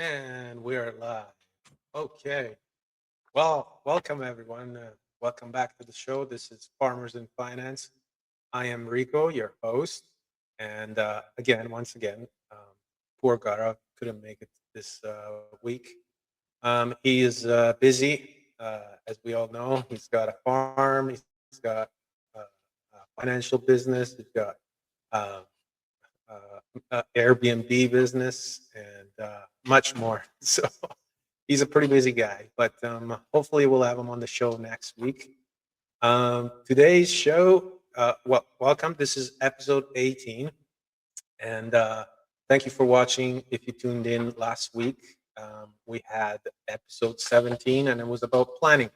And we're live. Okay. Well, welcome everyone. Welcome back to the show. This is Farmers in Finance. I am Rico, your host. And once again, poor Gara couldn't make it this week. He is busy, as we all know. He's got a farm, he's got a financial business, he's got uh, Airbnb business, and much more. So he's a pretty busy guy, but hopefully we'll have him on the show next week. Today's show, welcome. This is episode 18, and thank you for watching. If you tuned in last week, we had episode 17, and it was about planning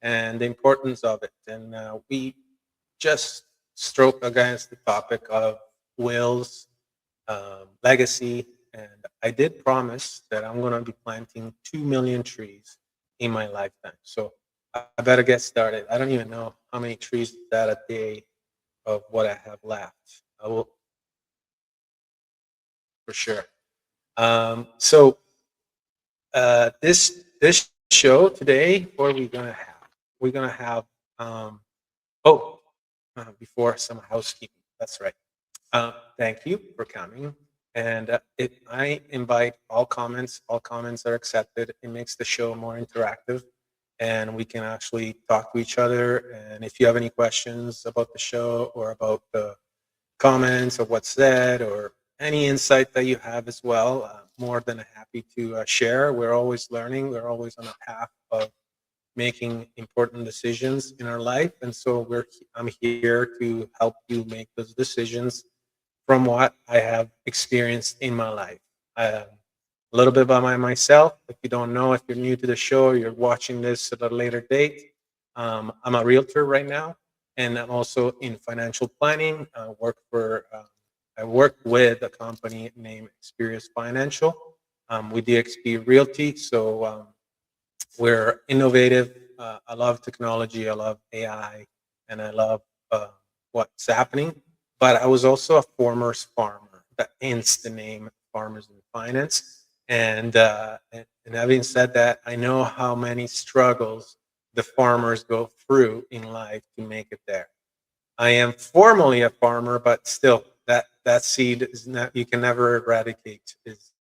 and the importance of it. And we just stroked against the topic of wills, legacy, and I did promise that I'm going to be planting 2 million trees in my lifetime. So I better get started. I don't even know how many trees that a day of what I have left. I will for sure. This show today, what are we gonna have? We're gonna have oh before some housekeeping. That's right. Thank you for coming. And I invite all comments. All comments are accepted. It makes the show more interactive, and we can actually talk to each other. And if you have any questions about the show or about the comments or what's said or any insight that you have as well, more than happy to share. We're always learning. We're always on a path of making important decisions in our life, and so I'm here to help you make those decisions from what I have experienced in my life. A little bit about myself. If you don't know, if you're new to the show, or you're watching this at a later date. I'm a realtor right now, and I'm also in financial planning. I work with a company named Experience Financial. We DXP Realty, so we're innovative. I love technology. I love AI, and I love what's happening. But I was also a former farmer. That hence the name Farmers in Finance. And having said that, I know how many struggles the farmers go through in life to make it there. I am formally a farmer, but still, that seed is not, you can never eradicate. It's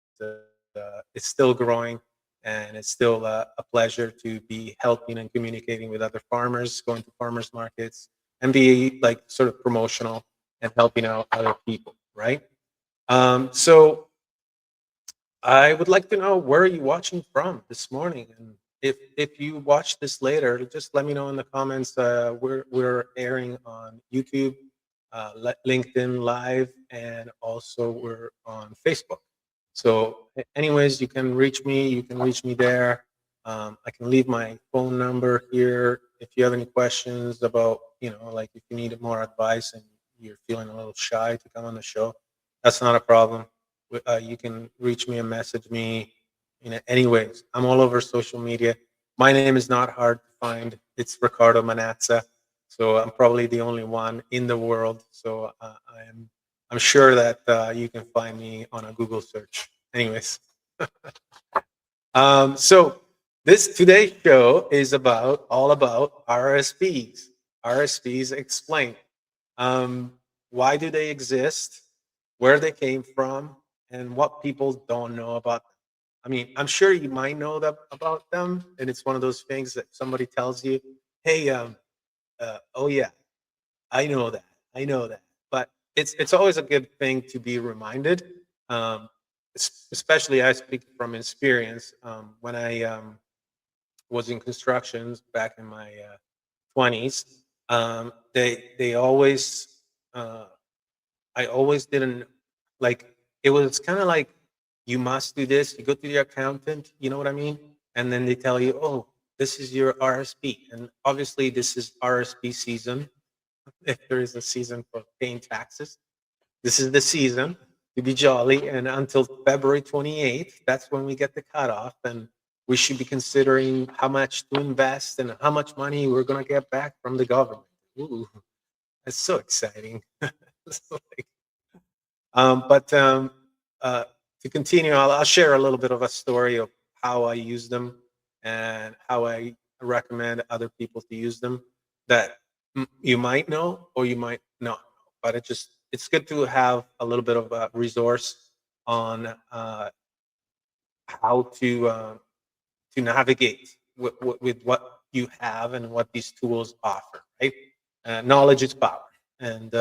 still growing, and it's still a pleasure to be helping and communicating with other farmers, going to farmers markets, and be like sort of promotional and helping out other people, right? So I would like to know, where are you watching from this morning, and if you watch this later, just let me know in the comments. We're airing on YouTube, LinkedIn Live, and also we're on Facebook. So, anyways, you can reach me. You can reach me there. I can leave my phone number here if you have any questions about, like if you need more advice and you're feeling a little shy to come on the show. That's not a problem. You can reach me and message me. Anyways, I'm all over social media. My name is not hard to find. It's Ricardo Manazza. So I'm probably the only one in the world. So I'm sure that you can find me on a Google search. Anyways, so this today's show is all about RRSPs. RRSPs explained. Why do they exist? Where they came from, and what people don't know about them. I mean, I'm sure you might know about them, and it's one of those things that somebody tells you, "Hey, oh yeah, I know that. I know that." But it's always a good thing to be reminded. Um, Especially, I speak from experience. When I was in constructions back in my 20s, they always uh, I always didn't like. It was kind of like, you must do this. You go to the accountant, you know what I mean? And then they tell you, oh, this is your RSP. And obviously, this is RSP season. If there is a season for paying taxes, this is the season to be jolly. And until February 28th, that's when we get the cutoff. And we should be considering how much to invest and how much money we're going to get back from the government. Ooh, that's so exciting. It's like, but uh, to continue, I'll share a little bit of a story of how I use them and how I recommend other people to use them that you might know or you might not know. But it's good to have a little bit of a resource on how to navigate with what you have and what these tools offer. Right, knowledge is power. And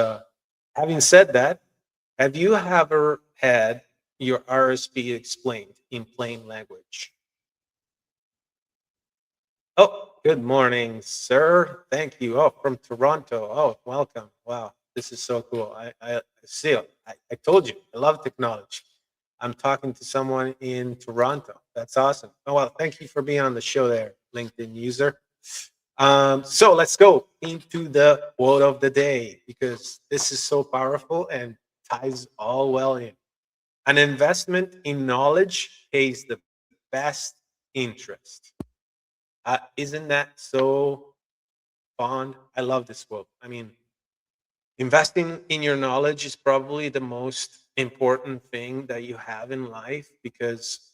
having said that, have you ever had your RSP explained in plain language? Oh, good morning, sir. Thank you. Oh, from Toronto. Oh, welcome. Wow, this is so cool. I see it. I told you, I love technology. I'm talking to someone in Toronto. That's awesome. Oh, well, thank you for being on the show there, LinkedIn user. So let's go into the quote of the day because this is so powerful and ties all well in. An investment in knowledge pays the best interest. Isn't that so fond? I love this quote. I mean, investing in your knowledge is probably the most important thing that you have in life because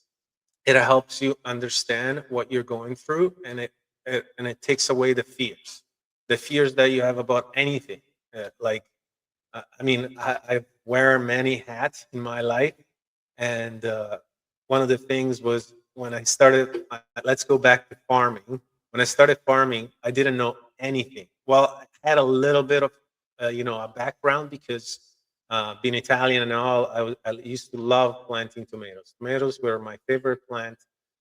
it helps you understand what you're going through, and it takes away the fears that you have about anything. Like, I mean, I wear many hats in my life, and one of the things was when I started. Let's go back to farming. When I started farming, I didn't know anything. Well, I had a little bit of, a background because being Italian and all, I used to love planting tomatoes. Tomatoes were my favorite plant.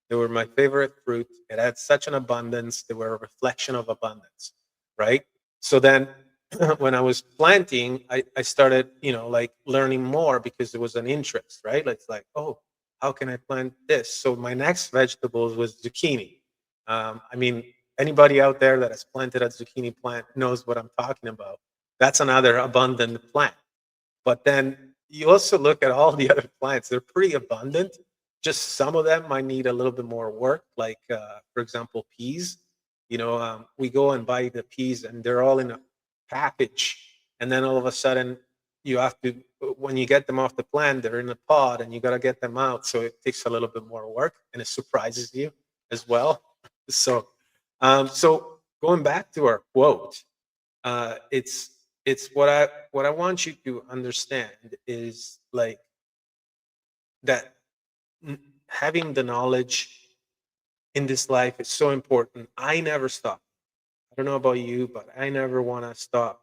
They were my favorite fruit. It had such an abundance. They were a reflection of abundance, right? So then when I was planting, I started, like learning more because there was an interest, right? It's like, oh, how can I plant this? So my next vegetables was zucchini. I mean, anybody out there that has planted a zucchini plant knows what I'm talking about. That's another abundant plant. But then you also look at all the other plants, they're pretty abundant. Just some of them might need a little bit more work, like, for example, peas. We go and buy the peas and they're all in a package. And then all of a sudden, you have to, when you get them off the plant, they're in a pod and you got to get them out. So it takes a little bit more work and it surprises you as well. So going back to our quote, it's what I want you to understand is like that having the knowledge in this life is so important. I never stop. I don't know about you, but I never want to stop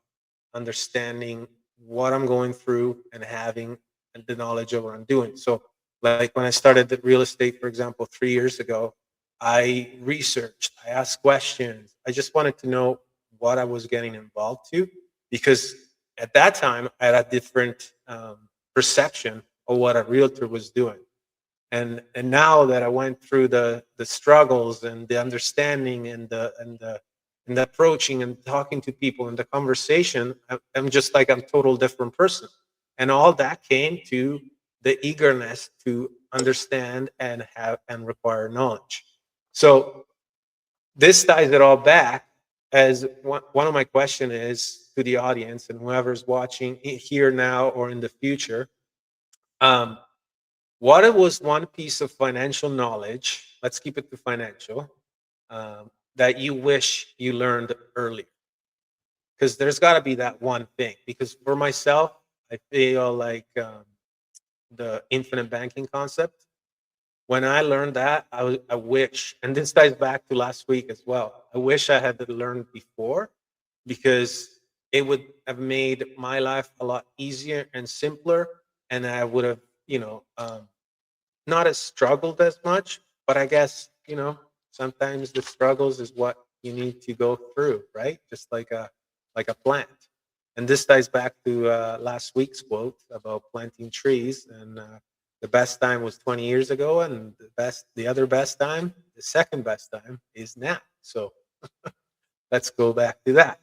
understanding what I'm going through and having the knowledge of what I'm doing. So, like when I started the real estate, for example, 3 years ago, I researched, I asked questions. I just wanted to know what I was getting involved to because at that time I had a different perception of what a realtor was doing. And now that I went through the struggles and the understanding and the approaching and talking to people and the conversation, I'm just like a total different person. And all that came to the eagerness to understand and have and require knowledge. So this ties it all back as one of my question is to the audience and whoever's watching here now or in the future. Um, what was one piece of financial knowledge? Let's keep it to financial that you wish you learned earlier. Because there's got to be that one thing. Because for myself, I feel like the infinite banking concept. When I learned that, I wish, and this ties back to last week as well. I wish I had learned before because it would have made my life a lot easier and simpler, and I would have, not as struggled as much. But I guess sometimes the struggles is what you need to go through, right? Just like a plant. And this ties back to last week's quote about planting trees. And the best time was 20 years ago, and the other best time, the second best time is now. So let's go back to that.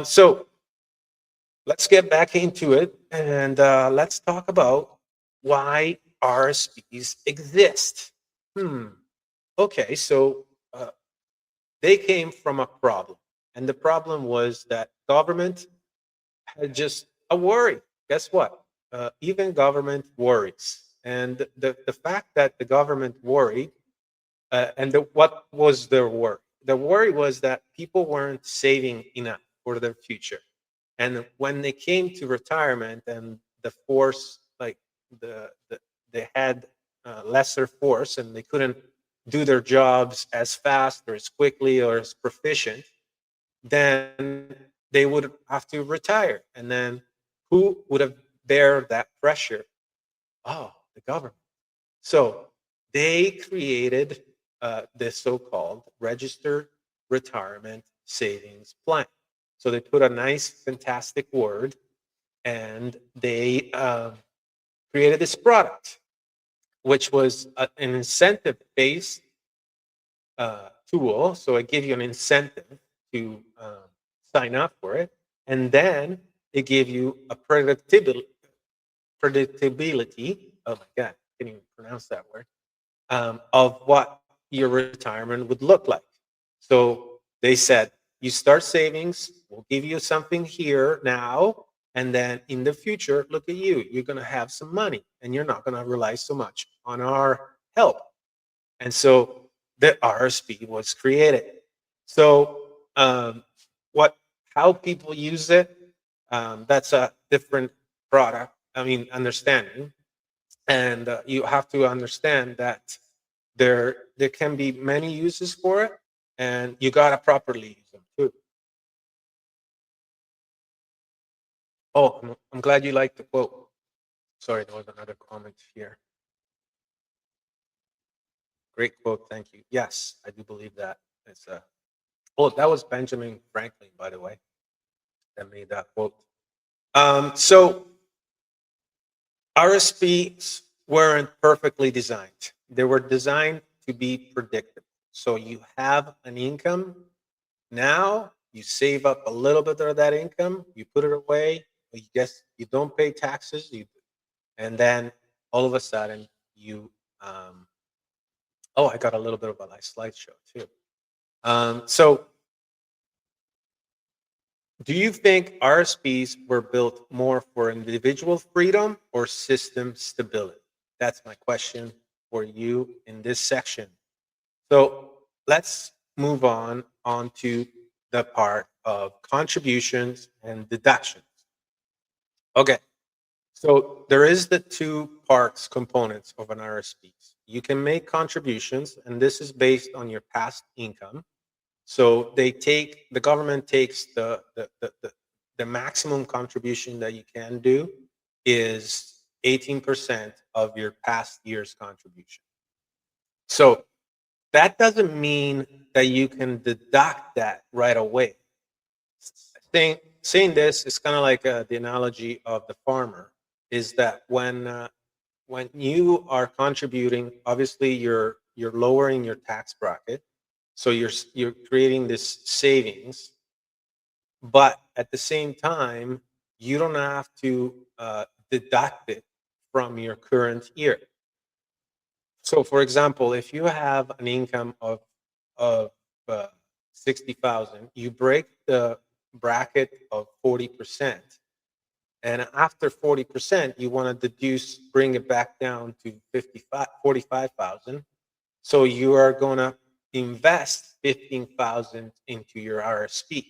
So let's get back into it, and let's talk about why RSPs exist. Hmm. Okay, so they came from a problem, and the problem was that government had just a worry. Guess what? Even government worries. And the fact that the government worried, what was their worry? The worry was that people weren't saving enough for their future. And when they came to retirement and the force, like they had lesser force and they couldn't do their jobs as fast or as quickly or as proficient, then they would have to retire. And then who would have bear that pressure? Oh, the government. So they created this so-called registered retirement savings plan. So they put a nice, fantastic word, and they created this product, which was an incentive-based tool. So it gave you an incentive to sign up for it, and then it gave you a predictability. Oh my God, I can't even pronounce that word. Of what your retirement would look like. So they said, you start savings, we'll give you something here now, and then in the future, look at you. You're going to have some money, and you're not going to rely so much on our help. And so the RRSP was created. So what, how people use it, that's a different product. I mean, understanding, and you have to understand that there can be many uses for it, and you gotta properly use them too. Oh, I'm glad you liked the quote. Sorry, there was another comment here. Great quote, thank you. Yes, I do believe that. It's a oh, that was Benjamin Franklin, by the way, that made that quote. So RSPs weren't perfectly designed. They were designed to be predictable. So you have an income now, you save up a little bit of that income, you put it away, you guess you don't pay taxes, and then all of a sudden you oh, I got a little bit of a nice slideshow too. So do you think RSPs were built more for individual freedom or system stability? That's my question for you in this section. So let's move on to the part of contributions and deductions. Okay, so there is the two parts components of an RSP. You can make contributions, and this is based on your past income. So the government takes the maximum contribution that you can do is 18% of your past year's contribution. So that doesn't mean that you can deduct that right away. Saying this is kind of like the analogy of the farmer, is that when you are contributing, obviously you're lowering your tax bracket, so you're creating this savings, but at the same time you don't have to deduct it from your current year. So, for example, if you have an income of 60,000, you break the bracket of 40%, and after 40%, you want to deduce, bring it back down to 45,000. So you are going to invest 15,000 into your RSP.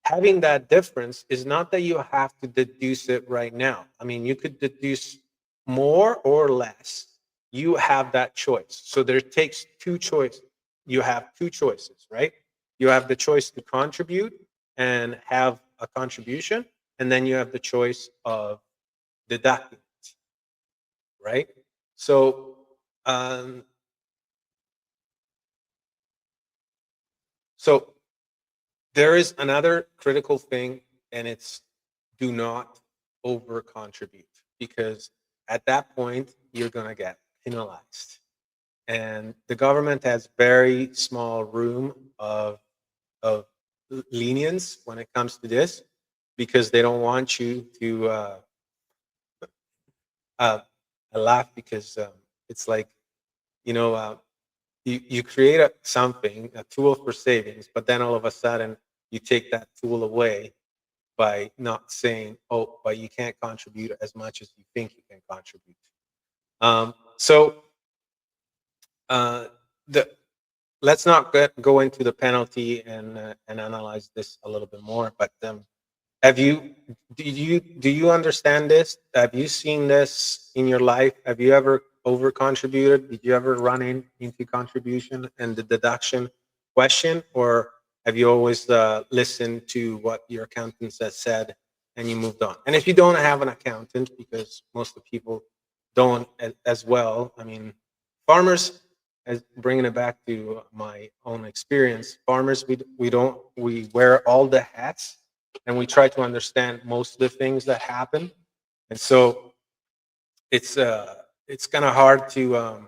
Having that difference is not that you have to deduce it right now. I mean, you could deduce more or less. You have that choice. So there takes two choices. You have two choices, right? You have the choice to contribute and have a contribution, and then you have the choice of deducting it, right? So um, so there is another critical thing, and it's do not over contribute, because at that point you're going to get penalized. And the government has very small room of lenience when it comes to this, because they don't want you to uh, I laugh because it's like, you know, you create something, a tool for savings, but then all of a sudden you take that tool away by not saying, oh, but you can't contribute as much as you think you can contribute. So the let's not go into the penalty and analyze this a little bit more. But have you do you understand this? Have you seen this in your life? Have you ever over contributed? Did you ever run into contribution and the deduction question, or have you always listened to what your accountant has said and you moved on? And if you don't have an accountant, because most of the people don't as well, I mean, farmers, as bringing it back to my own experience, farmers, we wear all the hats and we try to understand most of the things that happen. And so it's kind of hard to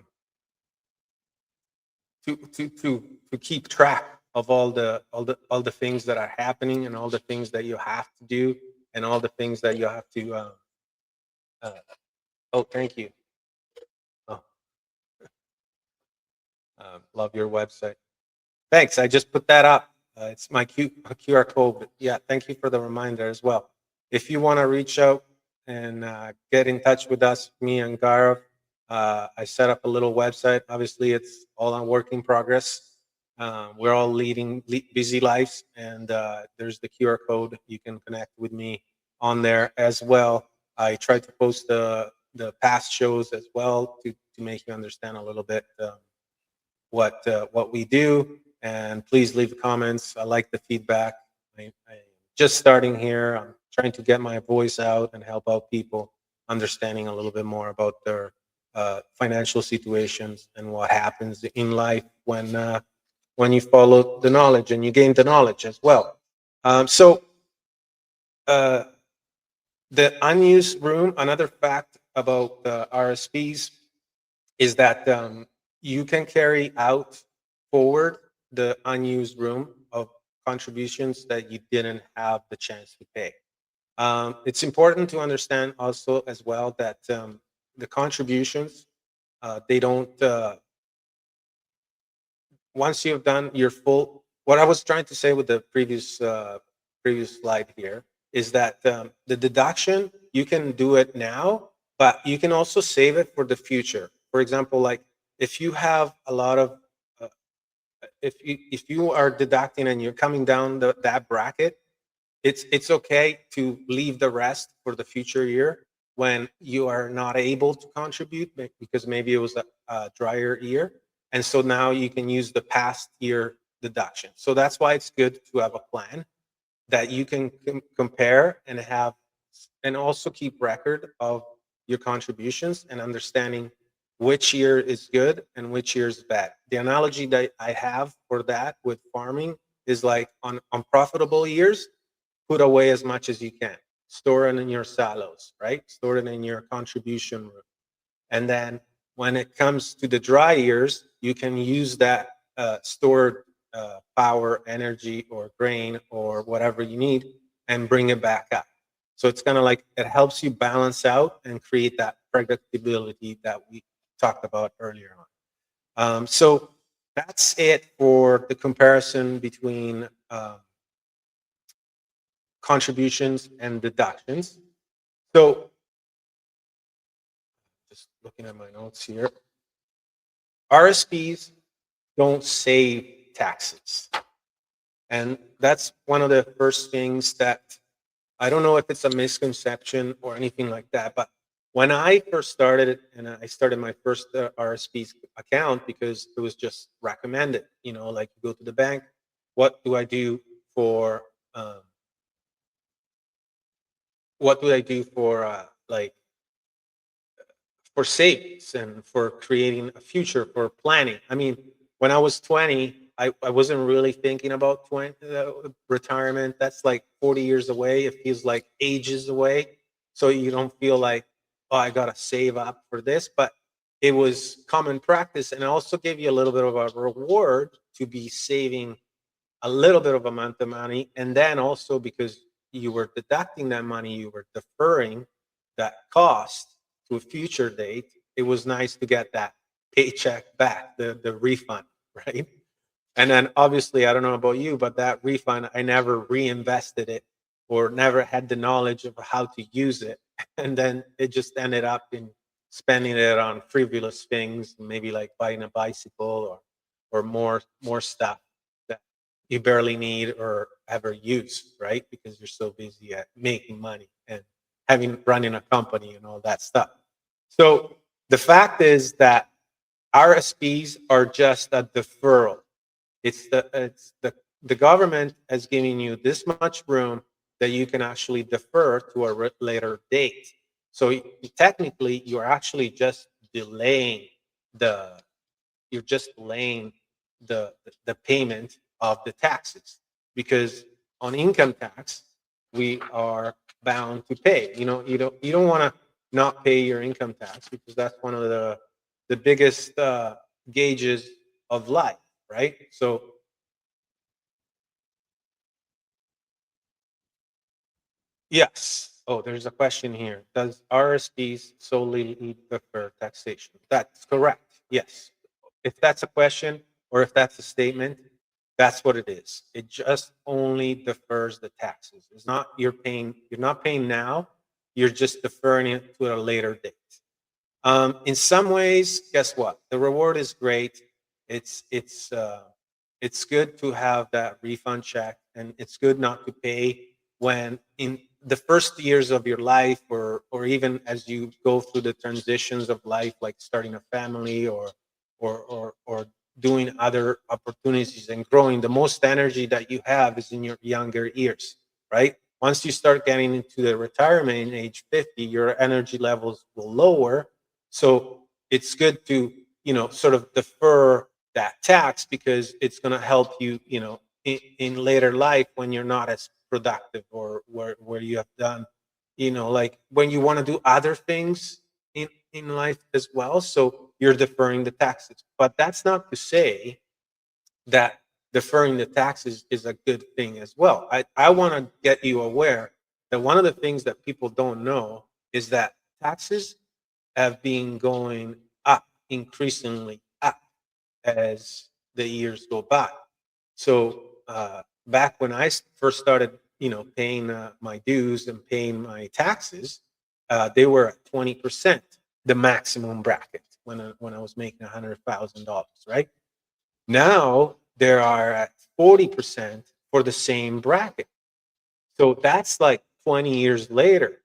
keep track of all the things that are happening and all the things that you have to do and all the things that you have to uh, oh, thank you. Oh, love your website. Thanks. I just put that up. It's my QR code. But yeah, thank you for the reminder as well. If you want to reach out and get in touch with us, me and Gaurav, I set up a little website. Obviously, it's all on work in progress. We're all leading busy lives, and there's the QR code. You can connect with me on there as well. I try to post the past shows as well to make you understand a little bit what we do. And please leave comments. I like the feedback. I'm just starting here. I'm trying to get my voice out and help out people understanding a little bit more about their financial situations and what happens in life when you follow the knowledge and you gain the knowledge as well. So uh, the unused room. Another fact about RSPs is that you can carry out forward the unused room of contributions that you didn't have the chance to pay. It's important to understand also as well that the contributions, they don't, once you've done your full, what I was trying to say with the previous slide here is that the deduction, you can do it now, but you can also save it for the future. For example, like if you have a lot of uh, if you are deducting and you're coming down that bracket, it's okay to leave the rest for the future year when you are not able to contribute because maybe it was a drier year, and so now you can use the past year deduction. So that's why it's good to have a plan that you can compare and have, and also keep record of your contributions and understanding which year is good and which year is bad. The analogy that I have for that with farming is like on unprofitable years, put away as much as you can. Store it in your silos, right? Store it in your contribution room. And then when it comes to the dry years, you can use that stored power, energy, or grain, or whatever you need, and bring it back up. So it's kind of like it helps you balance out and create that predictability that we talked about earlier on. So that's it for the comparison between contributions and deductions. So just looking at my notes here, RSPs don't save taxes. And that's one of the first things that I don't know if it's a misconception or anything like that, but when I first started and I started my first RSP account because it was just recommended, like you go to the bank, what do I do for um, what do I do for like for savings and for creating a future for planning. I mean, when I was 20, I wasn't really thinking about retirement. That's like 40 years away. It feels like ages away. So you don't feel like, oh, I got to save up for this. But it was common practice. And it also gave you a little bit of a reward to be saving a little bit of amount of money. And then also because you were deducting that money, you were deferring that cost to a future date. It was nice to get that paycheck back, the refund, right? And then obviously, I don't know about you, but that refund, I never reinvested it or never had the knowledge of how to use it. And then it just ended up in spending it on frivolous things, maybe like buying a bicycle or more stuff that you barely need or ever use, right? Because you're so busy at making money and running a company and all that stuff. So the fact is that RSPs are just a deferral. It's the government has given you this much room that you can actually defer to a later date. So technically, you're actually just delaying the you're just delaying the payment of the taxes, because on income tax we are bound to pay. You don't want to not pay your income tax, because that's one of the biggest gauges of life, right? So yes. Oh, there's a question here. Does RSPs solely lead defer taxation? That's correct. Yes. If that's a question or if that's a statement, that's what it is. It just only defers the taxes. It's not you're not paying now, you're just deferring it to a later date. In some ways, guess what? The reward is great. It's it's uh, it's good to have that refund check, and it's good not to pay when in the first years of your life, or even as you go through the transitions of life, like starting a family or doing other opportunities and growing. The most energy that you have is in your younger years, right? Once you start getting into the retirement age 50, your energy levels will lower, so it's good to, sort of defer that tax, because it's going to help you, in later life when you're not as productive, or where you have done, like when you want to do other things in life as well. So you're deferring the taxes. But that's not to say that deferring the taxes is a good thing as well. I want to get you aware that one of the things that people don't know is that taxes have been going up, increasingly up, as the years go by. So back when I first started, paying my dues and paying my taxes, they were at 20%, the maximum bracket when I was making $100,000, right? Now they are at 40% for the same bracket. So that's like 20 years later.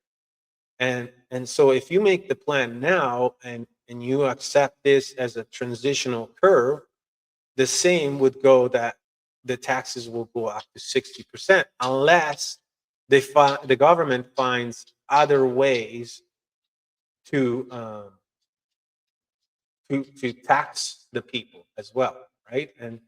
And so if you make the plan now, and you accept this as a transitional curve, the same would go that the taxes will go up to 60%, unless the government finds other ways to to tax the people as well, right? And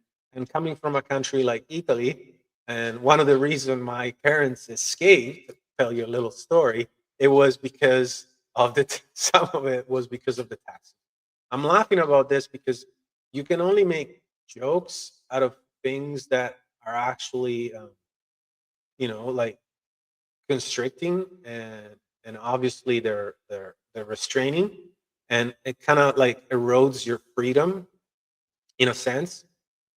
coming from a country like Italy, and one of the reasons my parents escaped, to tell you a little story, it was because of some of it was because of the taxes. I'm laughing about this because you can only make jokes out of things that are actually, like constricting, and obviously they're restraining, and it kind of like erodes your freedom in a sense.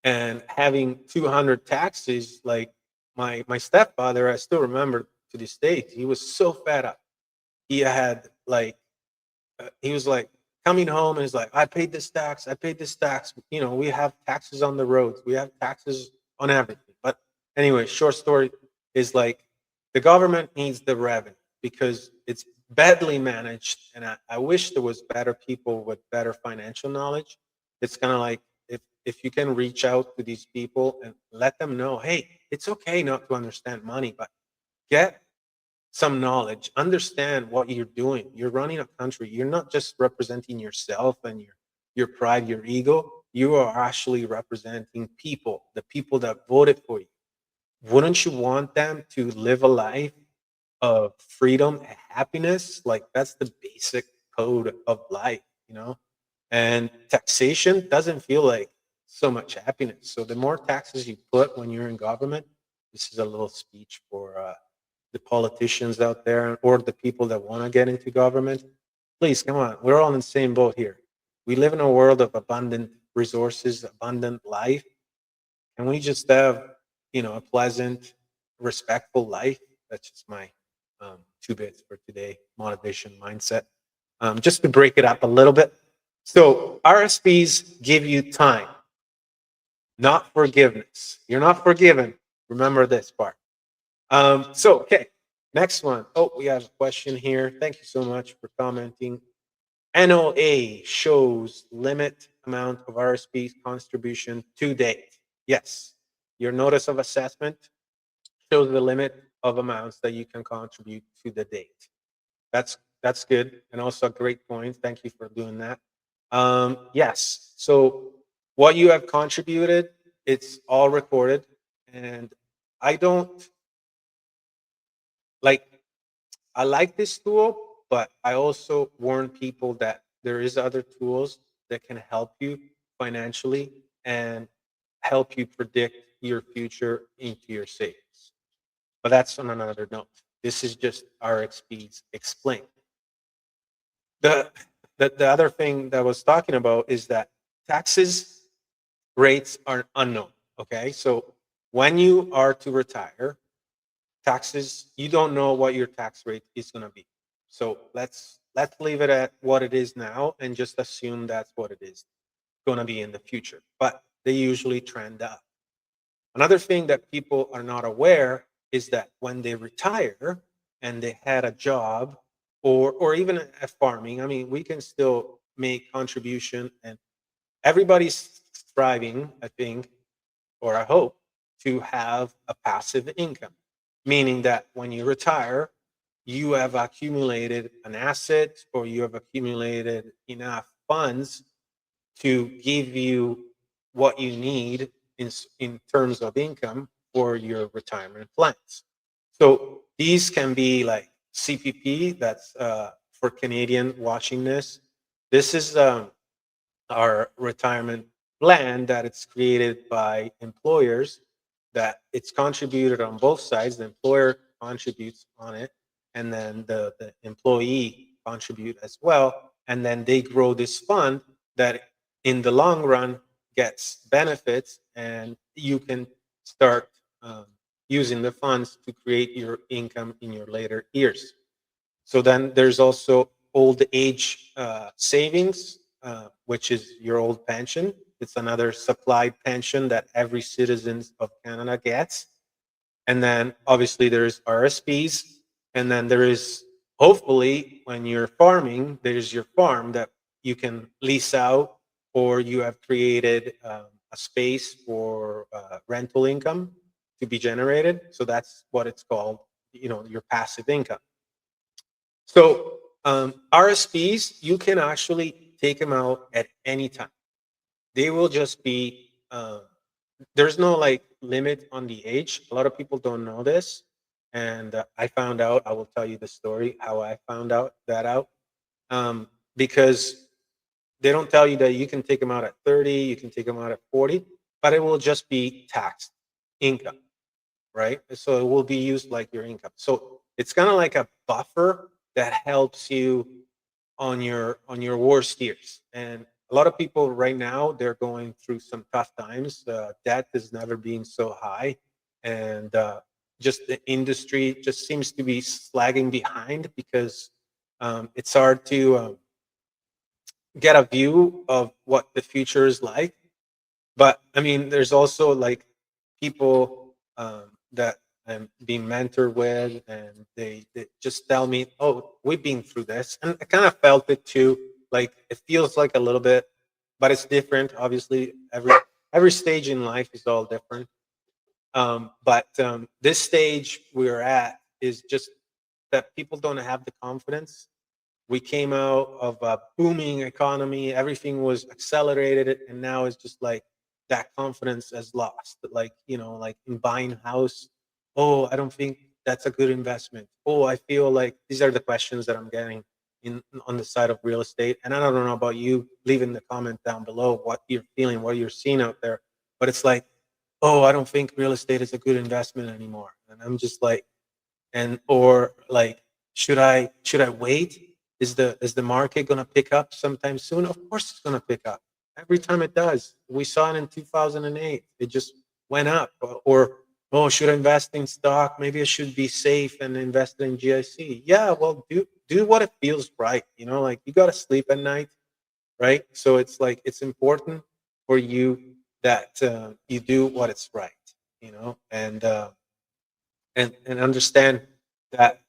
And having 200 taxes, like my stepfather, I still remember to this day, he was so fed up. He had like he was like coming home, and he's like, I paid this tax, I paid this tax. We have taxes on the roads, we have taxes on everything. But anyway, short story is like, the government needs the revenue because it's badly managed, and I wish there was better people with better financial knowledge. It's kind of like, if you can reach out to these people and let them know, hey, it's okay not to understand money, but get some knowledge, understand what you're doing. You're running a country. You're not just representing yourself and your pride, your ego. You are actually representing people, the people that voted for you. Wouldn't you want them to live a life of freedom and happiness? Like, that's the basic code of life. And taxation doesn't feel like so much happiness. So the more taxes you put when you're in government, this is a little speech for the politicians out there, or the people that want to get into government. Please, come on. We're all in the same boat here. We live in a world of abundant resources, abundant life. Can we just have, a pleasant, respectful life? That's just my 2 bits for today. Motivation mindset. just to break it up a little bit. So RSPs give you time, not forgiveness. You're not forgiven. Remember this part. Okay, next one. Oh, we have a question here. Thank you so much for commenting. NOA shows limit amount of RSP contribution to date. Yes, your notice of assessment shows the limit of amounts that you can contribute to the date. That's good, and also a great point. Thank you for doing that. Yes, so what you have contributed, it's all recorded, and I don't like. I like this tool, but I also warn people that there is other tools that can help you financially and help you predict your future into your savings. But that's on another note. This is just RXPs explained. The, the other thing that I was talking about is that taxes rates are unknown. Okay, so when you are to retire, taxes, you don't know what your tax rate is going to be. So let's leave it at what it is now and just assume that's what it is going to be in the future. But they usually trend up. Another thing that people are not aware is that when they retire and they had a job or even a farming, I mean, we can still make contribution, and everybody's striving, I think, or I hope, to have a passive income, meaning that when you retire, you have accumulated an asset or you have accumulated enough funds to give you what you need in terms of income for your retirement plans. So these can be like CPP, that's for Canadian watching this. This is our retirement plan that it's created by employers, that it's contributed on both sides. The employer contributes on it, and then the employee contribute as well, and then they grow this fund that in the long run gets benefits, and you can start using the funds to create your income in your later years. So then there's also old age savings, which is your old pension. It's another supplied pension that every citizen of Canada gets. And then obviously there's RSPs. And then there is, hopefully, when you're farming, there's your farm that you can lease out, or you have created a space for rental income to be generated. So that's what it's called, your passive income. So RSPs, you can actually take them out at any time. They will just be, there's no like limit on the age. A lot of people don't know this. And I found out, I will tell you the story, how I found out. Because they don't tell you that you can take them out at 30, you can take them out at 40, but it will just be taxed income, right? So it will be used like your income. So it's kind of like a buffer that helps you on your worst years. And a lot of people right now, they're going through some tough times. Debt has never been so high, and just the industry just seems to be lagging behind because it's hard to get a view of what the future is like. But I mean, there's also like people that I'm being mentored with, and they just tell me, "Oh, we've been through this," and I kind of felt it too. Like it feels like a little bit, but it's different. Obviously, every stage in life is all different. But this stage we're at is just that people don't have the confidence. We came out of a booming economy, everything was accelerated, and now it's just like that confidence has lost. Like, like in buying a house, oh, I don't think that's a good investment. Oh, I feel like these are the questions that I'm getting in on the side of real estate. And I don't know about you, leave in the comment down below what you're feeling, what you're seeing out there. But it's like, oh, I don't think real estate is a good investment anymore. And I'm just like, and or like, should I wait? Is the market going to pick up sometime soon? Of course it's going to pick up. Every time it does. We saw it in 2008. It just went up. Or oh, should I invest in stock? Maybe I should be safe and invest in GIC. Yeah, well, do what it feels right. You know, like you got to sleep at night, right? So it's like it's important for you that you do what is right, you know, and understand that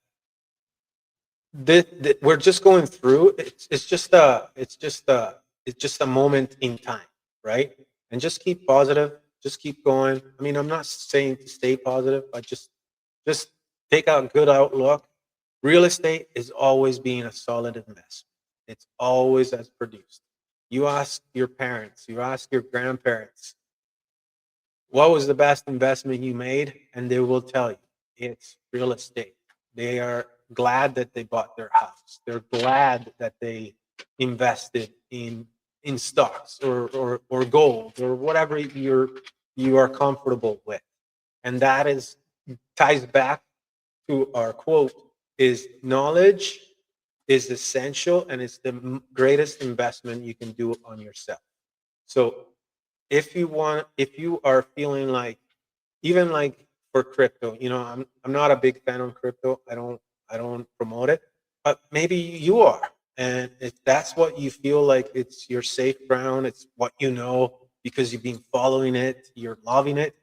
we're just going through. It's just a moment in time, right? And just keep positive. Just keep going. I mean, I'm not saying to stay positive, but just take a good outlook. Real estate is always being a solid investment. It's always as produced. You ask your parents, you ask your grandparents, what was the best investment you made? And they will tell you it's real estate. They are glad that they bought their house. They're glad that they invested in stocks or gold or whatever you are comfortable with. And that is ties back to our quote is knowledge is essential and it's the greatest investment you can do on yourself. So if you are feeling like even like for crypto, you know, I'm not a big fan of crypto. I don't promote it, but maybe you are. And if that's what you feel like it's your safe ground, it's what you know because you've been following it, you're loving it,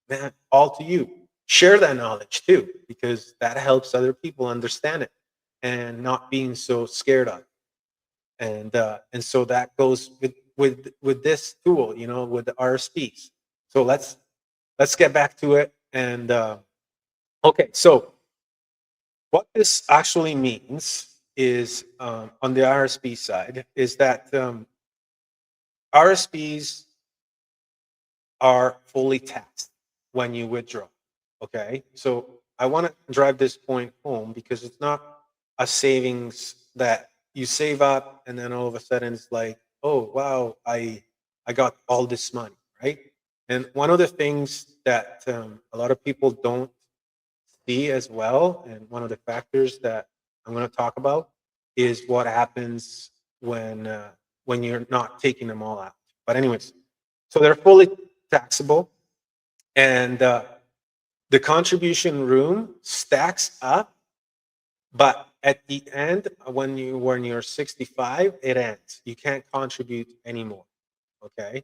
man, all to you. Share that knowledge too, because that helps other people understand it and not being so scared of it. And so that goes with this tool, you know, with the RSPs. So let's get back to it. And okay, so what this actually means is on the RSP side is that RSPs are fully taxed when you withdraw. Okay, so I want to drive this point home because it's not a savings that you save up and then all of a sudden it's like, oh wow, I got all this money, right? And one of the things that a lot of people don't see as well, and one of the factors that I'm going to talk about is what happens when you're not taking them all out. But anyways, so they're fully taxable, and the contribution room stacks up, but at the end, when you're 65, it ends. You can't contribute anymore. Okay,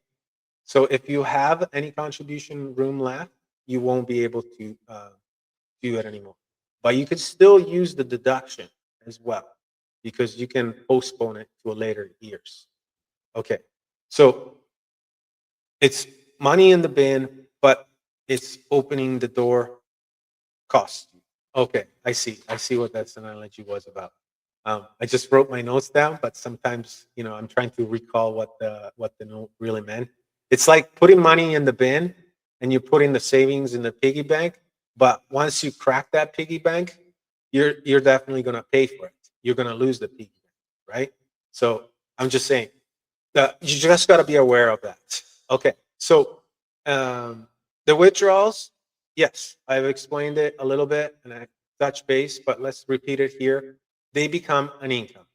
so if you have any contribution room left, you won't be able to do it anymore. But you could still use the deduction as well because you can postpone it to a later years. Okay, so it's money in the bin, but it's opening the door costs you. Okay, I see. I see what that analogy was about. I just wrote my notes down, but sometimes you know I'm trying to recall what the note really meant. It's like putting money in the bin and you put in the savings in the piggy bank, but once you crack that piggy bank, you're definitely going to pay for it. You're going to lose the piggy bank, right? So I'm just saying that you just got to be aware of that. Okay, so the withdrawals, yes, I've explained it a little bit and I touched base, but let's repeat it here. They become an income.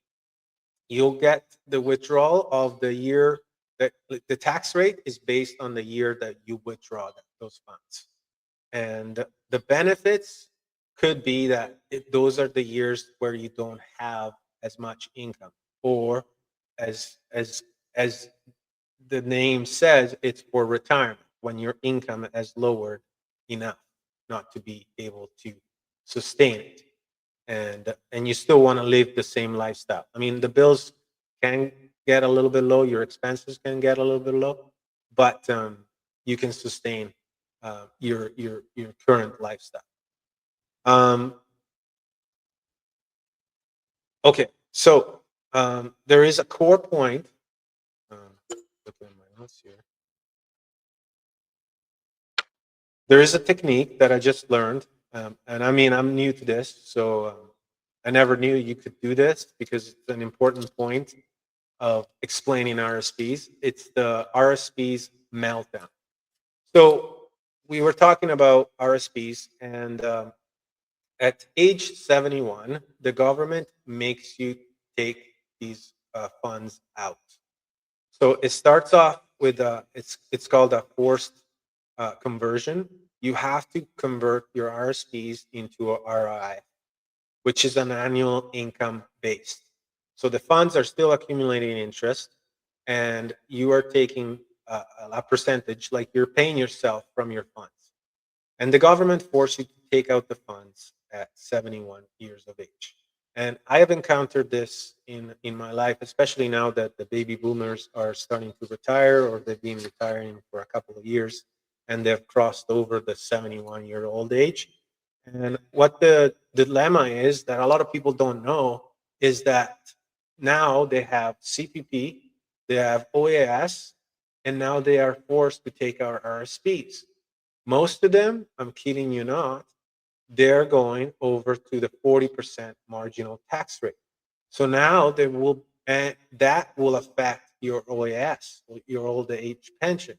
You'll get the withdrawal of the year that the tax rate is based on the year that you withdraw those funds. And the benefits could be that those are the years where you don't have as much income, or as as the name says, it's for retirement when your income has lowered enough not to be able to sustain it, and you still want to live the same lifestyle. I mean, the bills can get a little bit low, your expenses can get a little bit low, but you can sustain your current lifestyle. Um, okay, so there is a core point. Um, looking at my notes here. There is a technique that I just learned, and I mean I'm new to this, so I never knew you could do this because it's an important point of explaining RSPs. It's the RSPs meltdown. So we were talking about RSPs, and at age 71, the government makes you take these funds out. So it starts off with it's called a forced conversion. you have to convert your RSPs into a RI, which is an annual income based. So the funds are still accumulating interest, and you are taking a percentage, like you're paying yourself from your funds. And the government forced you to take out the funds at 71 years of age. And I have encountered this in my life, especially now that the baby boomers are starting to retire, or they've been retiring for a couple of years and they've crossed over the 71-year-old age. And what the dilemma is that a lot of people don't know is that now they have CPP, they have OAS, and now they are forced to take our RSPs. Most of them, I'm kidding you not, they're going over to the 40% marginal tax rate. So now they will, and that will affect your OAS, your old age pension,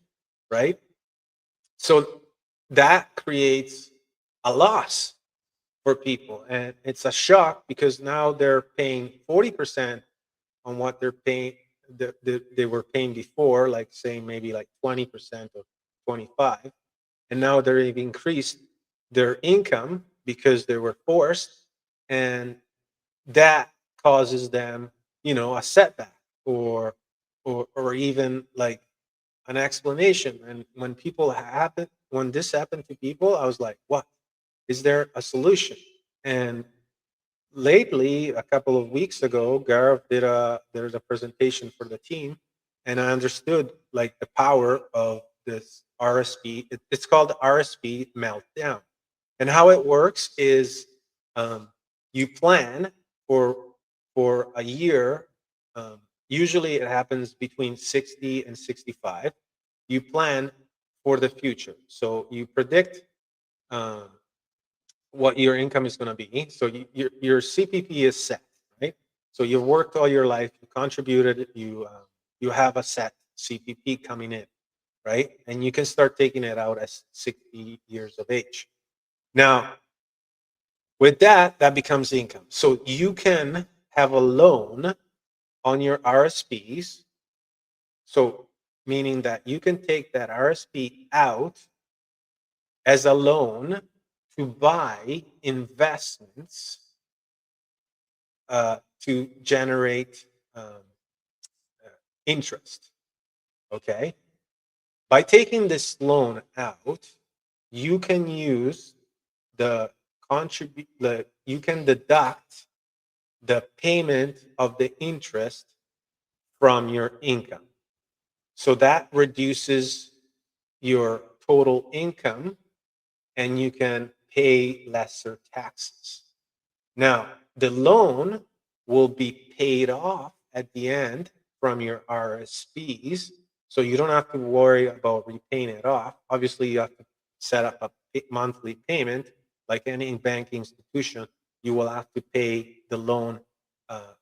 right? So that creates a loss for people, and it's a shock because now they're paying 40% on what they're paying they were paying before, like saying maybe like 20% or 25, and now they've increased their income because they were forced, and that causes them, a setback, or even like an explanation. And when this happened to people, I was like, what is there a solution? And lately, a couple of weeks ago, Gareth there's a presentation for the team, and I understood like the power of this RSP. It's called RSP Meltdown, and how it works is, you plan for for a year. Usually, it happens between 60 and 65. You plan for the future, so you predict. Um, what your income is going to be. So your CPP is set, right? So you've worked all your life, you contributed, you have a set CPP coming in, right? And you can start taking it out at 60 years of age. Now, with that, that becomes income. So you can have a loan on your RSPs. So meaning that you can take that RSP out as a loan to buy investments, to generate interest. Okay. By taking this loan out, you can use the you can deduct the payment of the interest from your income. So that reduces your total income, and you can pay lesser taxes. Now, the loan will be paid off at the end from your RSPs, so you don't have to worry about repaying it off. Obviously, you have to set up a monthly payment. Like any banking institution, you will have to pay the loan uh,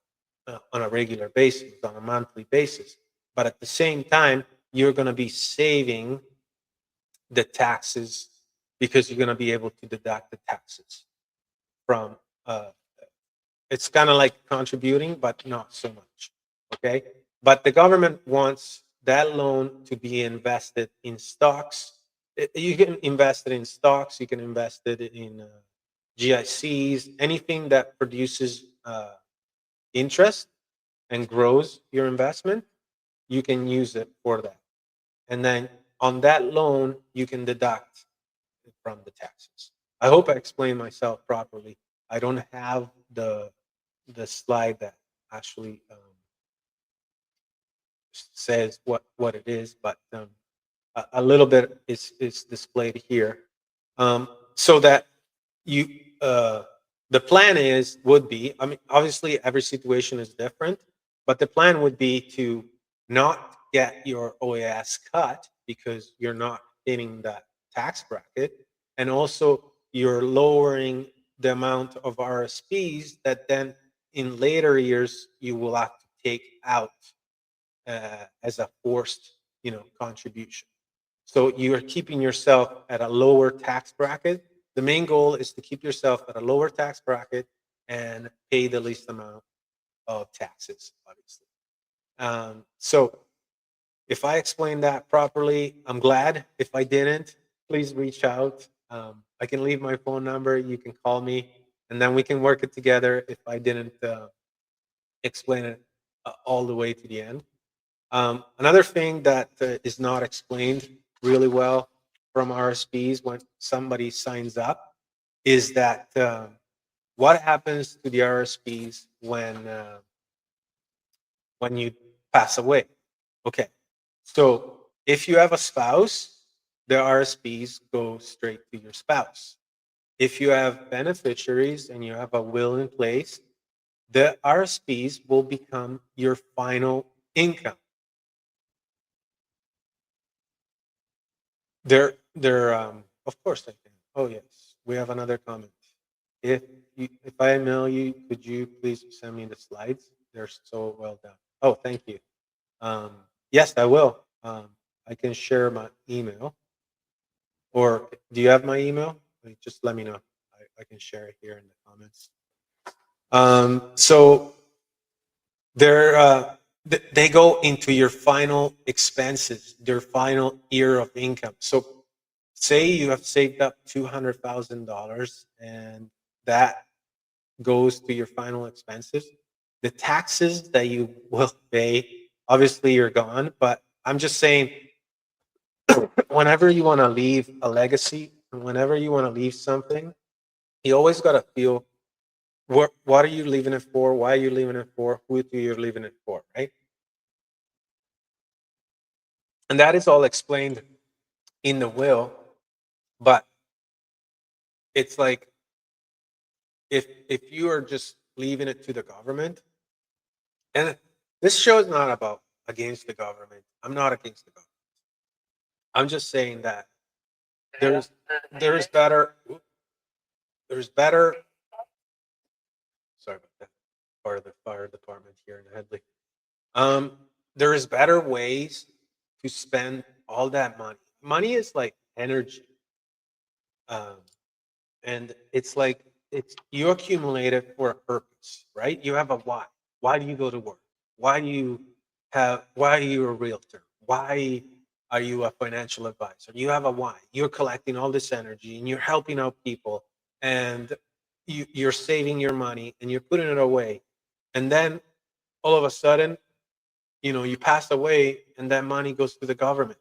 on a regular basis, on a monthly basis. But at the same time, you're going to be saving the taxes because you're going to be able to deduct the taxes from. It's kind of like contributing, but not so much. Okay. But the government wants that loan to be invested in stocks. You can invest it in stocks, you can invest it in GICs, anything that produces interest and grows your investment, you can use it for that. And then on that loan, you can deduct from the taxes. I hope I explained myself properly. I don't have the slide that actually says what it is, but a little bit is displayed here, so that you the plan would be. I mean, obviously every situation is different, but the plan would be to not get your OAS cut because you're not hitting that tax bracket, and also you're lowering the amount of RSPs that then in later years you will have to take out as a forced, contribution. So you are keeping yourself at a lower tax bracket. The main goal is to keep yourself at a lower tax bracket and pay the least amount of taxes, obviously. So if I explained that properly, I'm glad. If I didn't, please reach out. I can leave my phone number. You can call me, and then we can work it together if I didn't explain it all the way to the end. Another thing that is not explained really well from RSPs when somebody signs up is that what happens to the RSPs when you pass away. Okay, so if you have a spouse, the RSPs go straight to your spouse. If you have beneficiaries and you have a will in place, the RSPs will become your final income. They're of course I can. Oh yes, we have another comment. If I email you, could you please send me the slides? They're so well done. Oh, thank you. Um, yes, I will. I can share my email. Or do you have my email? Like, just let me know. I can share it here in the comments. So they're they go into your final expenses, their final year of income. So say you have saved up $200,000 and that goes to your final expenses. The taxes that you will pay, obviously you're gone, but I'm just saying whenever you want to leave a legacy, whenever you want to leave something, you always got to feel what are you leaving it for? Why are you leaving it for? Who do you leaving it for? Right? And that is all explained in the will, but it's like if you are just leaving it to the government, and this show is not about against the government. I'm not against the government. I'm just saying that there's there's better there's better. Sorry about that. Part of the fire department here in Headley. Um, there is better ways to spend all that money. Money is like energy, um, and it's like it's you accumulate it for a purpose, right? You have a why. Why do you go to work? Why do you Why are you a realtor? Why are you a financial advisor? You have a why. You're collecting all this energy and you're helping out people, and you're saving your money and you're putting it away, and then all of a sudden you pass away and that money goes to the government.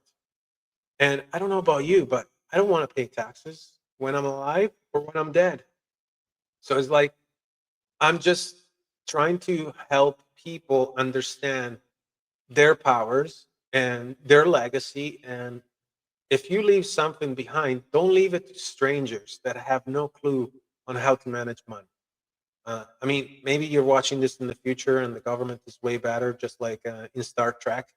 And I don't know about you, but I don't want to pay taxes when I'm alive or when I'm dead. So it's like I'm just trying to help people understand their powers and their legacy. And if you leave something behind, don't leave it to strangers that have no clue on how to manage money. I mean, maybe you're watching this in the future and the government is way better, just like in Star Trek,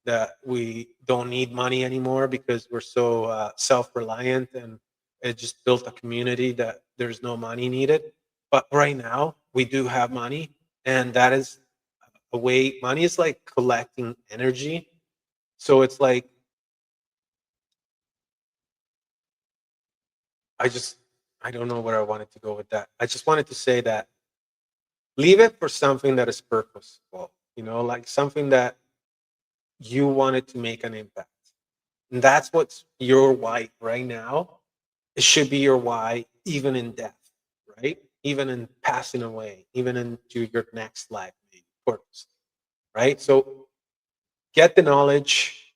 that we don't need money anymore because we're so self reliant and it just built a community that there's no money needed. But right now, we do have money, and that is a way money is like collecting energy. So it's like, I just, I don't know where I wanted to go with that. I just wanted to say that leave it for something that is purposeful, like something that you wanted to make an impact. And that's what's your why right now. It should be your why even in death, right? Even in passing away, even into your next life, maybe, purpose, right? So get the knowledge,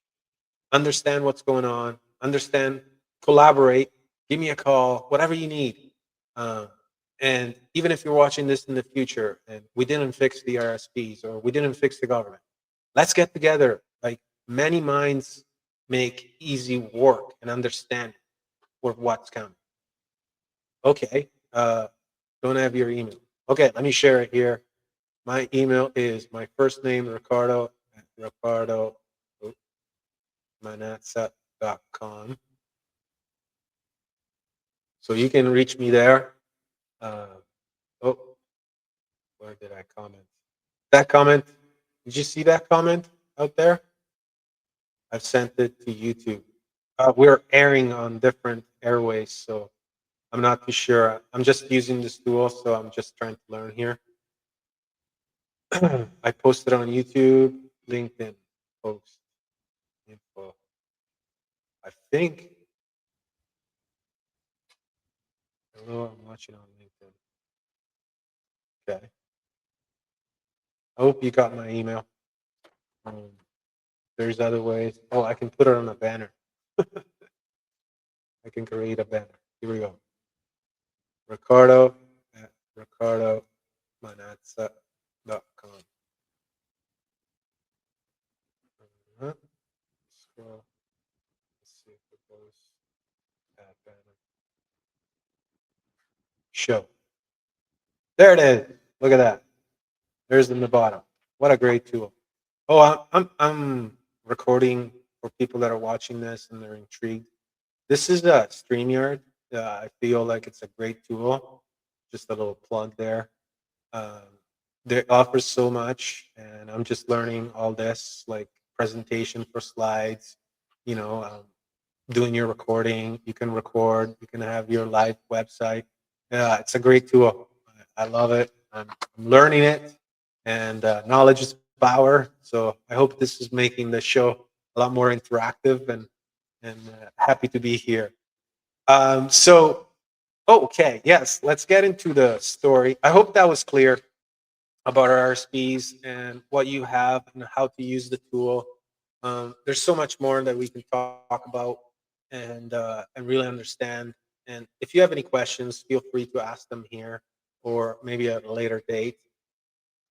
understand what's going on, understand, collaborate, give me a call, whatever you need. Um, and even if you're watching this in the future and we didn't fix the RSPs or we didn't fix the government, let's get together. Like many minds make easy work and understand for what's coming. Okay. Don't have your email. Okay, let me share it here. My email is my first name, Ricardo, at Ricardo Manazza.com. So you can reach me there. Uh, oh, where did I comment? That comment, did you see that comment out there? I've sent it to YouTube. We're airing on different airways, so I'm not too sure. I'm just using this tool, so I'm just trying to learn here. I posted on YouTube, LinkedIn, post, info. I think Hello, I'm watching on LinkedIn. Okay. I hope you got my email. Um, there's other ways. Oh, I can put it on a banner. I can create a banner. Here we go. Ricardo at ricardomanazza.com. Uh-huh. Scroll. Let's see if it goes. Add banner. Show. There it is. Look at that. There's in the bottom. What a great tool. Oh, I'm recording for people that are watching this and they're intrigued. This is a StreamYard. I feel like it's a great tool. Just a little plug there. Um, they offers so much, and I'm just learning all this, like presentation for slides. You know, doing your recording. You can record. You can have your live website. Yeah, it's a great tool. I love it. I'm learning it, and knowledge is power. So I hope this is making the show a lot more interactive, and happy to be here. So okay, yes, let's get into the story. I hope that was clear about RRSPs and what you have and how to use the tool. There's so much more that we can talk about and really understand. And if you have any questions, feel free to ask them here or maybe at a later date.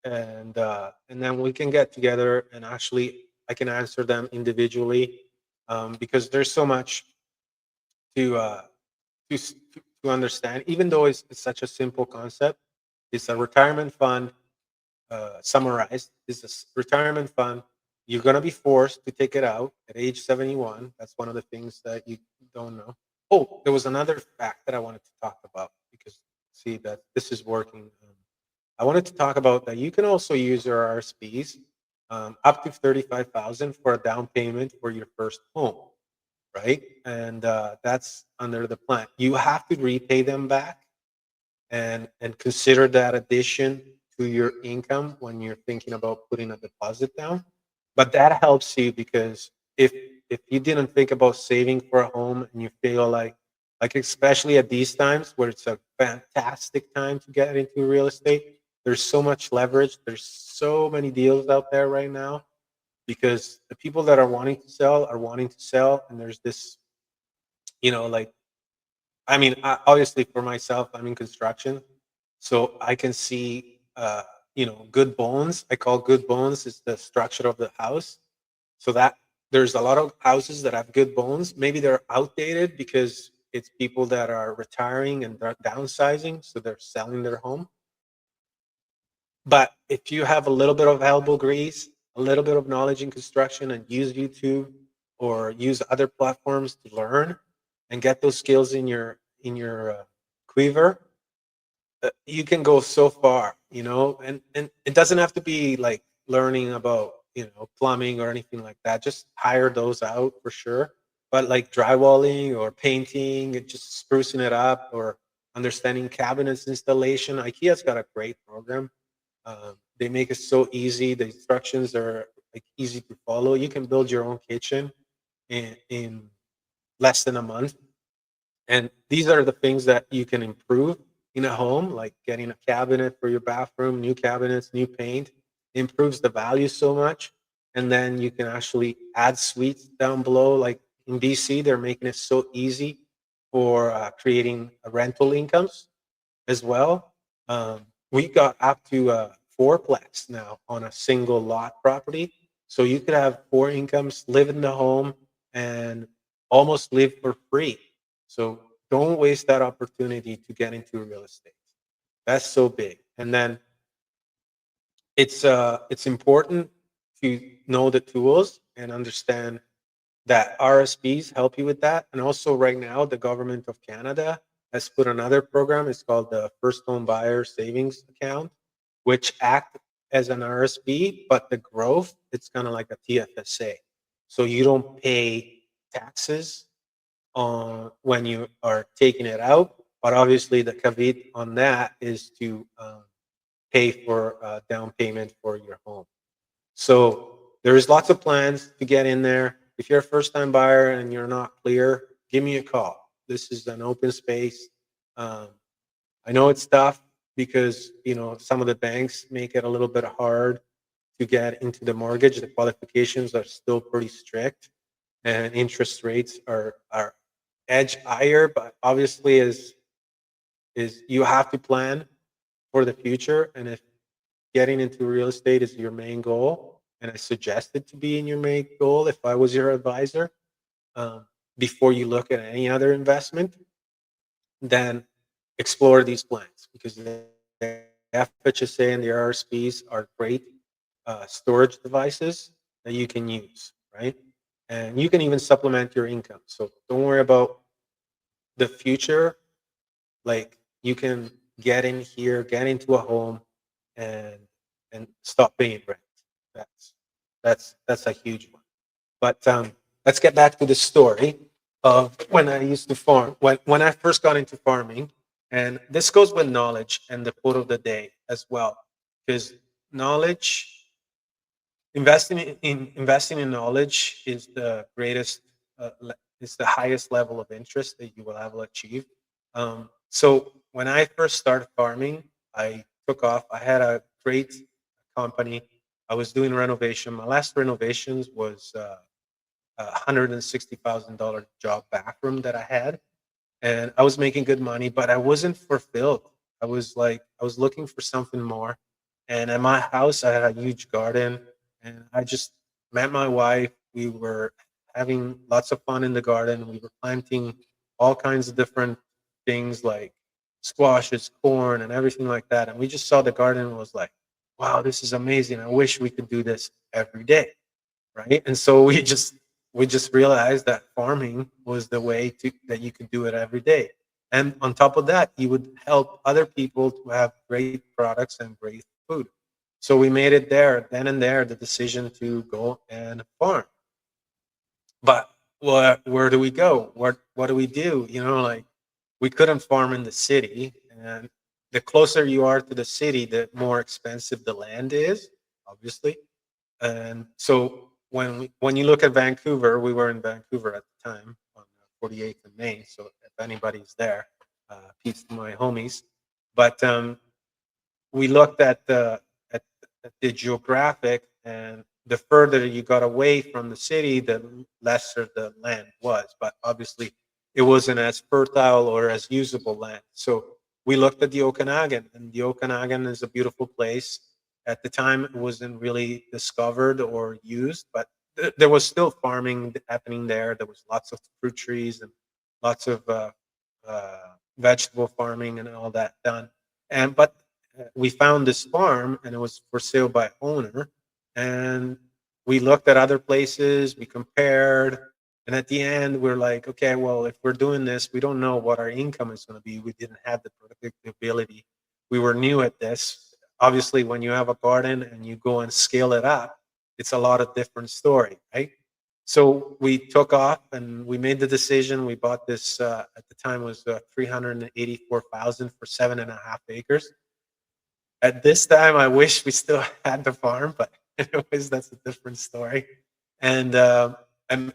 And then we can get together and actually I can answer them individually because there's so much to to understand. Even though it's such a simple concept, it's a retirement fund summarized is this retirement fund. You're going to be forced to take it out at age 71. That's one of the things that you don't know. Oh, there was another fact that I wanted to talk about because see that this is working. I wanted to talk about that you can also use your RSPs up to 35,000 for a down payment for your first home, right? And that's under the plan. You have to repay them back and consider that addition to your income when you're thinking about putting a deposit down. But that helps you because if you didn't think about saving for a home and you feel like especially at these times where it's a fantastic time to get into real estate, there's so much leverage, there's so many deals out there right now because the people that are wanting to sell, and there's this, like, I mean, obviously for myself, I'm in construction, so I can see, good bones. I call good bones is the structure of the house. So that there's a lot of houses that have good bones. Maybe they're outdated because it's people that are retiring and they're downsizing, so they're selling their home. But if you have a little bit of elbow grease, a little bit of knowledge in construction, and use YouTube or use other platforms to learn and get those skills in your quiver, you can go so far, and it doesn't have to be like learning about plumbing or anything like that. Just hire those out for sure. But like drywalling or painting and just sprucing it up or understanding cabinets installation, IKEA's got a great program. They make it so easy. The instructions are like easy to follow. You can build your own kitchen in less than a month, and these are the things that you can improve in a home, like getting a cabinet for your bathroom, new cabinets, new paint, improves the value so much. And then you can actually add suites down below. Like in BC, they're making it so easy for creating rental incomes as well. We got up to fourplex now on a single lot property. So you could have four incomes, live in the home, and almost live for free. So don't waste that opportunity to get into real estate. That's so big. And then it's important to know the tools and understand that RSPs help you with that. And also right now, the government of Canada has put another program. It's called the First Home Buyer Savings Account, which act as an RSP, but the growth, it's kind of like a TFSA. So you don't pay taxes on when you are taking it out. But obviously the caveat on that is to pay for down payment for your home. So there's lots of plans to get in there. If you're a first time buyer and you're not clear, give me a call. This is an open space. I know it's tough because some of the banks make it a little bit hard to get into the mortgage. The qualifications are still pretty strict, and interest rates are edge higher. But obviously, is you have to plan for the future, and if getting into real estate is your main goal, and I suggest it to be in your main goal if I was your advisor, um, before you look at any other investment, then explore these plans because the FHSA and the RRSPs are great storage devices that you can use, right? And you can even supplement your income. So don't worry about the future. Like you can get in here, get into a home, and stop paying rent. That's that's a huge one. But let's get back to the story of when I used to farm. When I first got into farming, and this goes with knowledge and the quote of the day as well, because knowledge, investing in knowledge is the greatest, is the highest level of interest that you will ever achieve. So when I first started farming, I took off. I had a great company. I was doing renovation. My last renovations was $160,000 job bathroom that I had, and I was making good money, but I wasn't fulfilled. I was looking for something more. And at my house, I had a huge garden, and I just met my wife. We were having lots of fun in the garden. We were planting all kinds of different things like squashes, corn, and everything like that. And we just saw the garden and was like, wow, this is amazing. I wish we could do this every day, right? And so we just realized that farming was the way to that you could do it every day. And on top of that, you would help other people to have great products and great food. So we made it there, then and there, the decision to go and farm. But where do we go? What do we do? Like we couldn't farm in the city, and the closer you are to the city, the more expensive the land is, obviously. And so when you look at Vancouver, we were in Vancouver at the time on 48th and Main. So if anybody's there, peace to my homies. But we looked at the geographic, and the further you got away from the city, the lesser the land was. But obviously, it wasn't as fertile or as usable land. So we looked at the Okanagan, and the Okanagan is a beautiful place. At the time, it wasn't really discovered or used, but there was still farming happening there. There was lots of fruit trees and lots of vegetable farming and all that done. And but we found this farm, and it was for sale by owner. And we looked at other places, we compared, and at the end, we're like, okay, well, if we're doing this, we don't know what our income is going to be. We didn't have the predictability. We were new at this. Obviously, when you have a garden and you go and scale it up, it's a lot of different story, right? So we took off and we made the decision. We bought this at the time was 384,000 for 7.5 acres. At this time, I wish we still had the farm, but anyways, that's a different story. And I'm,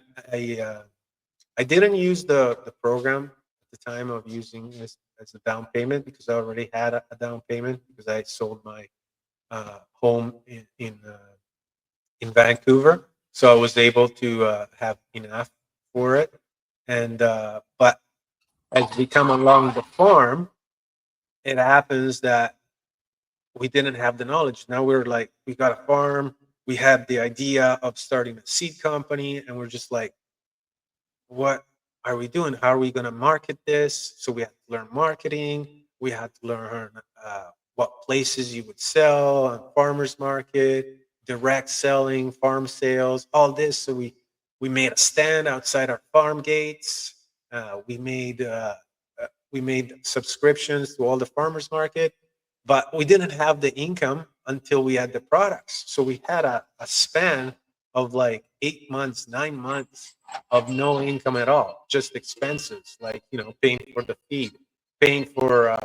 I didn't use the program at the time of using this as a down payment because I already had a down payment because I sold my home in Vancouver, so I was able to have enough for it. And but as we come along the farm, it happens that we didn't have the knowledge. Now we're like, we got a farm, we had the idea of starting a seed company, and we're just like, what are we doing? How are we going to market this? So we had to learn marketing. We had to learn what places you would sell on farmers market, direct selling, farm sales, all this. So we made a stand outside our farm gates. We made subscriptions to all the farmers market, but we didn't have the income until we had the products. So we had a span of like 8 months, 9 months of no income at all, just expenses like paying for the feed, paying for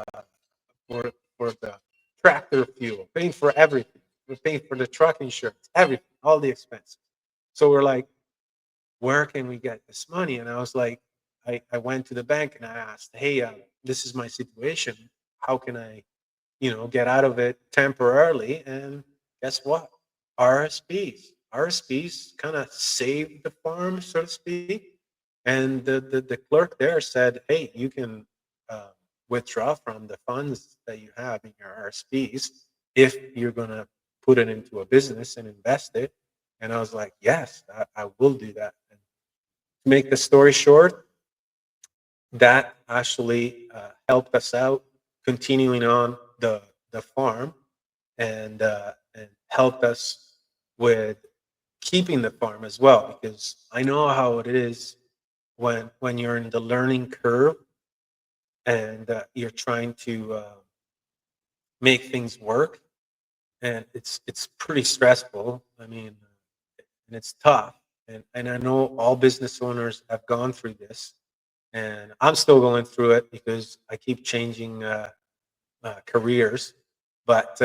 for the tractor fuel, paying for everything. We're paying for the truck insurance, everything, all the expenses. So we're like, where can we get this money? And I was like, I went to the bank and I asked, hey, this is my situation. how can I, get out of it temporarily? And guess what? RSPs kind of saved the farm, so to speak. And the clerk there said, hey, you can uh, withdraw from the funds that you have in your RSPs if you're going to put it into a business and invest it. And I was like, yes, I will do that. And to make the story short, that actually helped us out continuing on the farm, and helped us with keeping the farm as well, because I know how it is when you're in the learning curve, and you're trying to make things work, and it's pretty stressful. I mean, and it's tough, and I know all business owners have gone through this, and I'm still going through it because I keep changing careers. But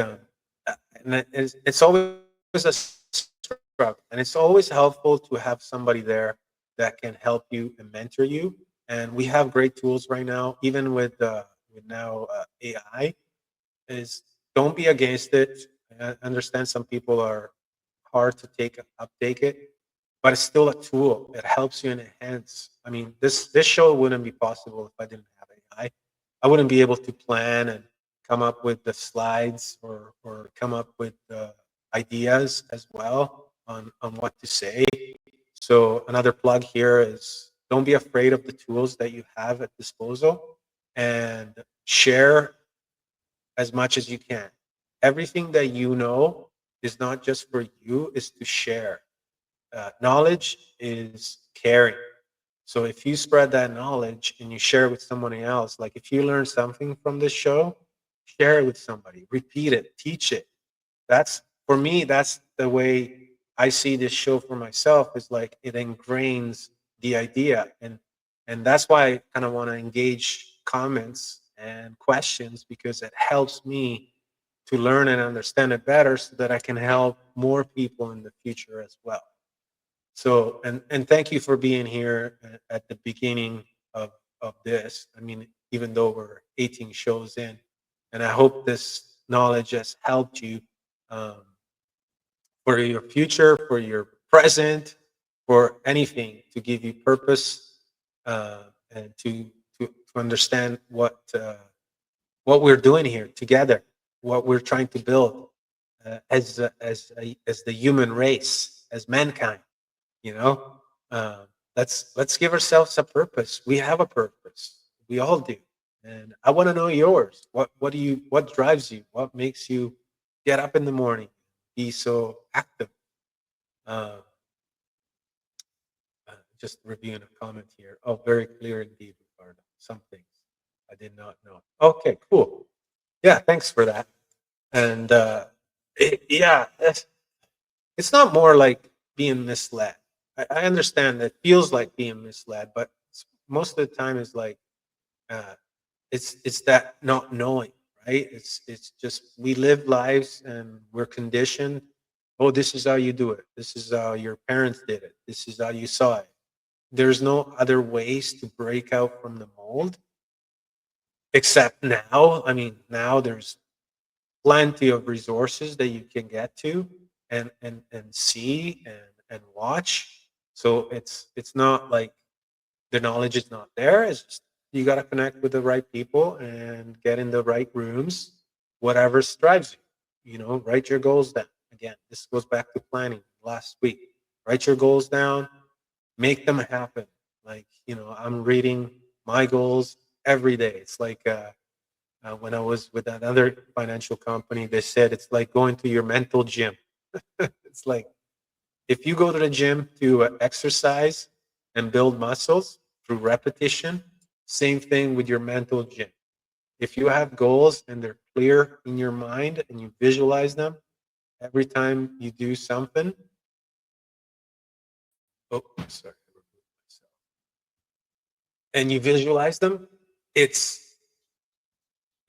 it's always a struggle, and it's always helpful to have somebody there that can help you and mentor you. And we have great tools right now, even with now AI. Is Don't be against it. I understand some people are hard to uptake it, but it's still a tool. It helps you enhance. I mean, this show wouldn't be possible if I didn't have AI. I wouldn't be able to plan and come up with the slides, or come up with ideas as well on what to say. So another plug here is, don't be afraid of the tools that you have at disposal, and share as much as you can. Everything that you know is not just for you, is to share. Knowledge is caring. So if you spread that knowledge and you share it with someone else, like if you learn something from this show, share it with somebody, repeat it, teach it. That's, for me, that's the way I see this show for myself, is like it ingrains the idea. And that's why I kind of want to engage comments and questions, because it helps me to learn and understand it better, so that I can help more people in the future as well. So, and thank you for being here at the beginning of this. I mean, even though we're 18 shows in, and I hope this knowledge has helped you, um, for your future, for your present, for anything, to give you purpose, and to understand what we're doing here together, what we're trying to build, as the human race, as mankind. You know, let's give ourselves a purpose. We have a purpose. We all do, and I want to know yours. What drives you? What makes you get up in the morning, be so active? Uh, just reviewing a comment here. Oh, very clear indeed, Ricardo. Some things I did not know. Okay, cool. Yeah, thanks for that. And yeah, it's not more like being misled. I understand that it feels like being misled, but most of the time is like, uh, it's that not knowing, right? It's just, we live lives and we're conditioned. Oh, this is how you do it. This is how your parents did it. This is how you saw it. There's no other ways to break out from the mold, except now. I mean, now there's plenty of resources that you can get to, and see and watch. So it's not like the knowledge is not there. It's just, you got to connect with the right people and get in the right rooms, whatever strives you. Write your goals down. Again, this goes back to planning last week. Write your goals down, make them happen. Like, I'm reading my goals every day. It's like, when I was with another financial company, they said it's like going to your mental gym. It's like, if you go to the gym to exercise and build muscles through repetition, same thing with your mental gym. If you have goals and they're clear in your mind and you visualize them every time you do something. Oh, sorry. And you visualize them, it's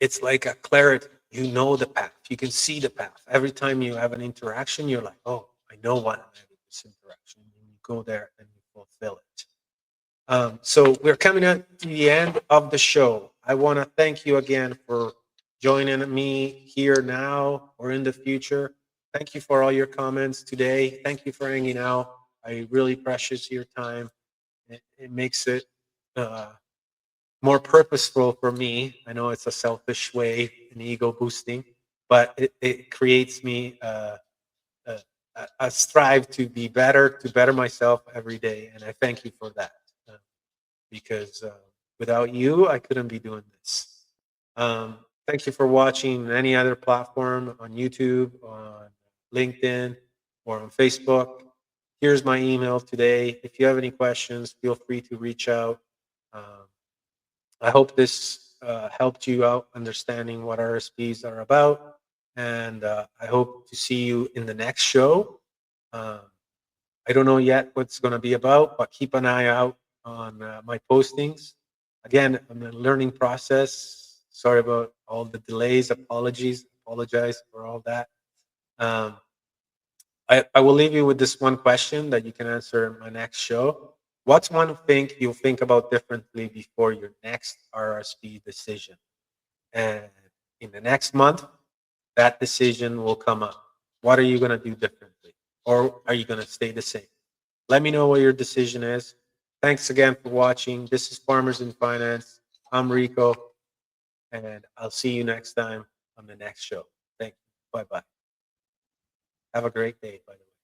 it's like a clarity. You know the path. You can see the path. Every time you have an interaction, you're like, oh, I know what I'm having this interaction. And you go there and you fulfill it. So we're coming at the end of the show. I want to thank you again for joining me here now or in the future. Thank you for all your comments today. Thank you for hanging out. I really precious your time. It makes it more purposeful for me. I know it's a selfish way and ego boosting, but it creates me a, a strive to be better, to better myself every day. And I thank you for that because without you, I couldn't be doing this. Thank you for watching any other platform on YouTube, on LinkedIn, or on Facebook. Here's my email today. If you have any questions, feel free to reach out. Um, I hope this helped you out understanding what RSPs are about. And I hope to see you in the next show. Um, I don't know yet what's going to be about, but keep an eye out on my postings. Again, I'm in a learning process. Sorry about all the delays. Apologize for all that. Um, I will leave you with this one question that you can answer in my next show. What's one thing you'll think about differently before your next RRSP decision? And in the next month, that decision will come up. What are you going to do differently? Or are you going to stay the same? Let me know what your decision is. Thanks again for watching. This is Farmers in Finance. I'm Rico, and I'll see you next time on the next show. Thank you. Bye bye. Have a great day, by the way.